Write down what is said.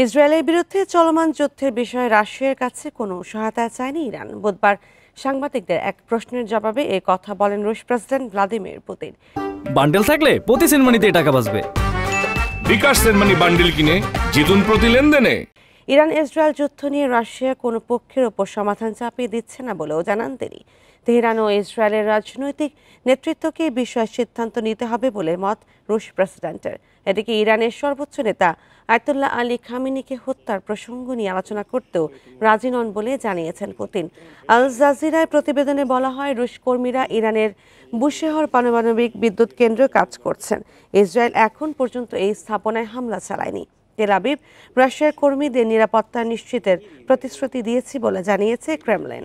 ইসরায়েলের বিরুদ্ধে চলমান যুদ্ধের বিষয়ে রাশিয়ার কাছে কোনো সহায়তা চায়নি ইরান। বুধবার সাংবাদিকদের এক প্রশ্নের জবাবে এ কথা বলেন রুশ প্রেসিডেন্ট ভ্লাদিমির পুতিন। বান্ডেল থাকলে প্রতি সেনমানিতে টাকা বাঁচবে। বিকাশ সেনমানি বান্ডেল কিনে জিতুন প্রতি লেনদেনে। ইরান ইসরায়েল যুদ্ধ নিয়ে রাশিয়া কোনো পক্ষের ওপর সমাধান চাপিয়ে দিচ্ছে না বলেও জানান তিনি। তেহরান ও ইসরায়েলের রাজনৈতিক নেতৃত্বকে এই বিষয়ে সিদ্ধান্ত নিতে হবে বলে মত রুশ প্রেসিডেন্টের। এদিকে ইরানের সর্বোচ্চ নেতা আয়াতুল্লাহ আলী খামেনিকে হত্যার প্রসঙ্গ নিয়ে আলোচনা করতেও রাজি নন বলে জানিয়েছেন পুতিন। আল জাজিরায় প্রতিবেদনে বলা হয়, রুশ কর্মীরা ইরানের বুশেহর পারমাণবিক বিদ্যুৎ কেন্দ্রে কাজ করছেন। ইসরায়েল এখন পর্যন্ত এই স্থাপনায় হামলা চালায়নি। তেল আবিব রাশিয়ার কর্মীদের নিরাপত্তা নিশ্চিতের প্রতিশ্রুতি দিয়েছে বলে জানিয়েছে ক্রেমলিন।